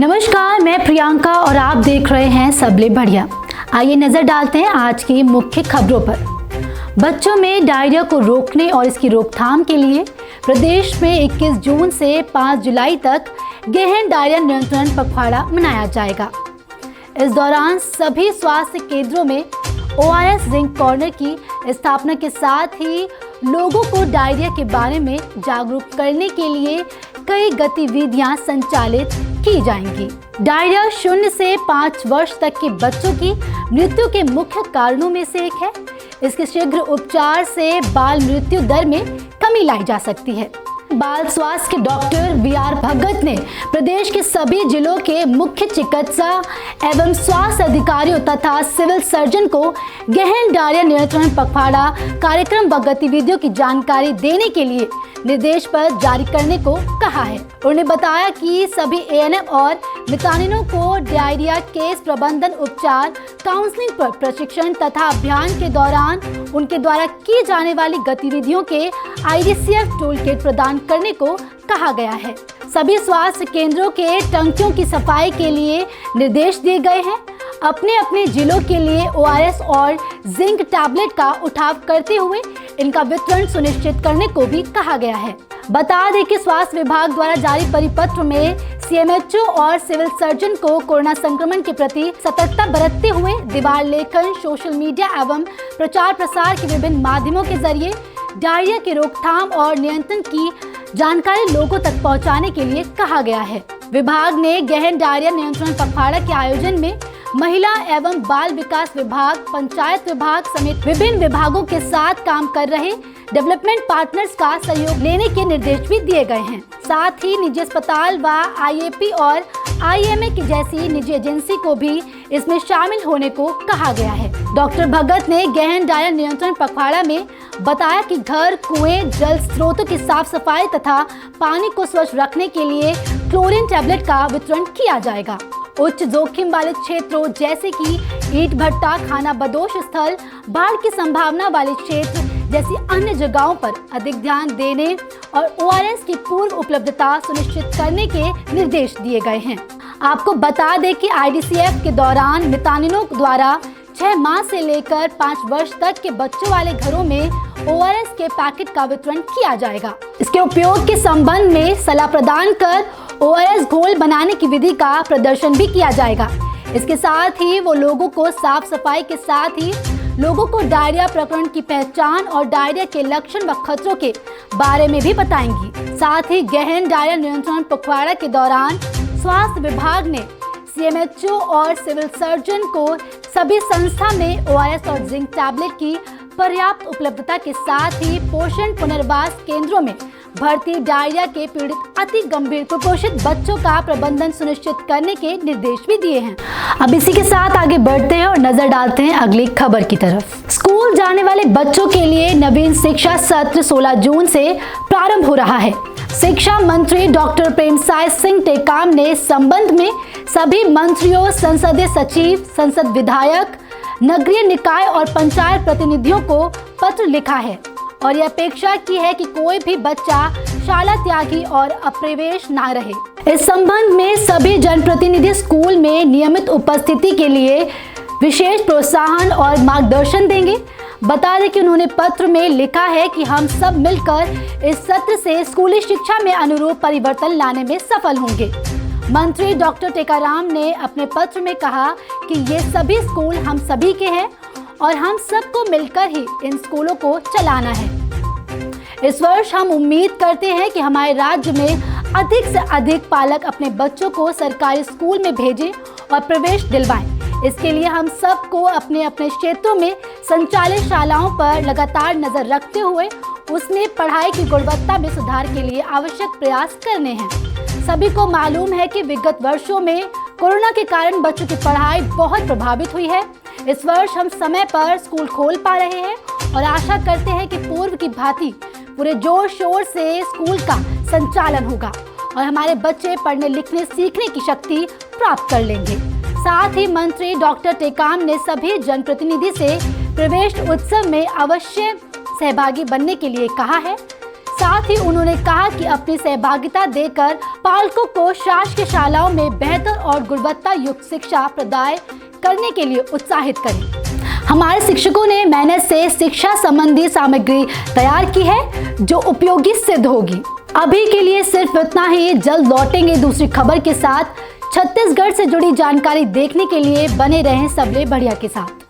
नमस्कार, मैं प्रियंका और आप देख रहे हैं सबले बढ़िया। आइए नजर डालते हैं आज की मुख्य खबरों पर। बच्चों में डायरिया को रोकने और इसकी रोकथाम के लिए प्रदेश में 21 जून से 5 जुलाई तक गहन डायरिया नियंत्रण पखवाड़ा मनाया जाएगा। इस दौरान सभी स्वास्थ्य केंद्रों में ORS जिंक कॉर्नर की स्थापना के साथ ही लोगों को डायरिया के बारे में जागरूक करने के लिए कई गतिविधियां संचालित की जाएंगी। डायरिया 0 से 5 वर्ष तक के बच्चों की मृत्यु के मुख्य कारणों में से एक है। इसके शीघ्र उपचार से बाल मृत्यु दर में कमी लाई जा सकती है। बाल स्वास्थ्य के डॉक्टर VR भगत ने प्रदेश के सभी जिलों के मुख्य चिकित्सा एवं स्वास्थ्य अधिकारियों तथा सिविल सर्जन को गहन डायरिया नियंत्रण पखवाड़ा कार्यक्रम व गतिविधियों की जानकारी देने के लिए निर्देश पत्र जारी करने को कहा है। उन्होंने बताया कि सभी ANM और मितानिनों को डायरिया केस प्रबंधन, उपचार, काउंसलिंग पर प्रशिक्षण तथा अभियान के दौरान उनके द्वारा की जाने वाली गतिविधियों के IDCF टूल किट प्रदान करने को कहा गया है। सभी स्वास्थ्य केंद्रों के टंकियों की सफाई के लिए निर्देश दिए गए हैं। अपने अपने जिलों के लिए ORS और जिंक टैबलेट का उठाव करते हुए इनका वितरण सुनिश्चित करने को भी कहा गया है। बता दें कि स्वास्थ्य विभाग द्वारा जारी परिपत्र में CMHO और सिविल सर्जन को कोरोना संक्रमण के प्रति सतर्कता बरतते हुए दीवार लेखन, सोशल मीडिया एवं प्रचार प्रसार के विभिन्न माध्यमों के जरिए डायरिया की रोकथाम और नियंत्रण की जानकारी लोगों तक पहुंचाने के लिए कहा गया है। विभाग ने गहन डायरिया नियंत्रण पखवाड़ा के आयोजन में महिला एवं बाल विकास विभाग, पंचायत विभाग समेत विभिन्न विभागों के साथ काम कर रहे डेवलपमेंट पार्टनर्स का सहयोग लेने के निर्देश भी दिए गए हैं। साथ ही निजी अस्पताल व IAP और IMA की जैसी निजी एजेंसी को भी इसमें शामिल होने को कहा गया है। डॉक्टर भगत ने गहन डायरिया नियंत्रण पखवाड़ा में बताया कि घर, कुएं, जल स्रोतों की साफ सफाई तथा पानी को स्वच्छ रखने के लिए क्लोरीन टैबलेट का वितरण किया जाएगा। उच्च जोखिम वाले क्षेत्रों जैसे कि ईंट भट्टा, खाना बदोश स्थल, बाढ़ की संभावना वाले क्षेत्र जैसी अन्य जगहों पर अधिक ध्यान देने और ORS की पूर्व उपलब्धता सुनिश्चित करने के निर्देश दिए गए हैं। आपको बता दें कि IDCF के दौरान मितानिनों द्वारा 6 माह से लेकर 5 वर्ष तक के बच्चों वाले घरों में ORS के पैकेट का वितरण किया जाएगा। इसके उपयोग के संबंध में सलाह प्रदान कर ORS घोल बनाने की विधि का प्रदर्शन भी किया जाएगा। इसके साथ ही वो लोगों को साफ सफाई के साथ ही लोगों को डायरिया प्रकरण की पहचान और डायरिया के लक्षण व खतरों के बारे में भी बताएंगी। साथ ही गहन डायरिया नियंत्रण पखवाड़ा के दौरान स्वास्थ्य विभाग ने CMHO और सिविल सर्जन को सभी संस्था में ORS और जिंक टैबलेट की पर्याप्त उपलब्धता के साथ ही पोषण पुनर्वास केंद्रों में भर्ती डायरिया के पीड़ित अति गंभीर कुपोषित बच्चों का प्रबंधन सुनिश्चित करने के निर्देश भी दिए हैं। अब इसी के साथ आगे बढ़ते हैं और नजर डालते हैं अगली खबर की तरफ। स्कूल जाने वाले बच्चों के लिए नवीन शिक्षा सत्र 16 जून से प्रारंभ हो रहा है। शिक्षा मंत्री डॉक्टर प्रेमसाय सिंह टेकाम ने इस संबंध में सभी मंत्रियों, संसदीय सचिव, संसद विधायक, नगरीय निकाय और पंचायत प्रतिनिधियों को पत्र लिखा है और यह अपेक्षा की है कि कोई भी बच्चा शाला त्यागी और अप्रवेश ना रहे। इस संबंध में सभी जनप्रतिनिधि स्कूल में नियमित उपस्थिति के लिए विशेष प्रोत्साहन और मार्गदर्शन देंगे। बता दें कि उन्होंने पत्र में लिखा है कि हम सब मिलकर इस सत्र से स्कूली शिक्षा में अनुरूप परिवर्तन लाने में सफल होंगे। मंत्री डॉक्टर टेकाराम ने अपने पत्र में कहा कि ये सभी स्कूल हम सभी के हैं और हम सबको मिलकर ही इन स्कूलों को चलाना है। इस वर्ष हम उम्मीद करते हैं कि हमारे राज्य में अधिक से अधिक पालक अपने बच्चों को सरकारी स्कूल में भेजें और प्रवेश दिलवाएं। इसके लिए हम सबको अपने अपने क्षेत्रों में संचालित शालाओं पर लगातार नजर रखते हुए उसमें पढ़ाई की गुणवत्ता में सुधार के लिए आवश्यक प्रयास करने हैं। सभी को मालूम है कि विगत वर्षों में कोरोना के कारण बच्चों की पढ़ाई बहुत प्रभावित हुई है। इस वर्ष हम समय पर स्कूल खोल पा रहे हैं और आशा करते हैं कि पूर्व की भांति पूरे जोर शोर से स्कूल का संचालन होगा और हमारे बच्चे पढ़ने, लिखने, सीखने की शक्ति प्राप्त कर लेंगे। साथ ही मंत्री डॉक्टर टेकाम ने सभी जनप्रतिनिधि से प्रवेश उत्सव में अवश्य सहभागी बनने के लिए कहा है। साथ ही उन्होंने कहा कि अपनी सहभागिता देकर पालकों को शासकीय शालाओं में बेहतर और गुणवत्ता युक्त शिक्षा प्रदान करने के लिए उत्साहित करें। हमारे शिक्षकों ने मेहनत से शिक्षा संबंधी सामग्री तैयार की है जो उपयोगी सिद्ध होगी। अभी के लिए सिर्फ इतना ही, जल्द लौटेंगे दूसरी खबर के साथ। छत्तीसगढ़ से जुड़ी जानकारी देखने के लिए बने रहें सबले बढ़िया के साथ।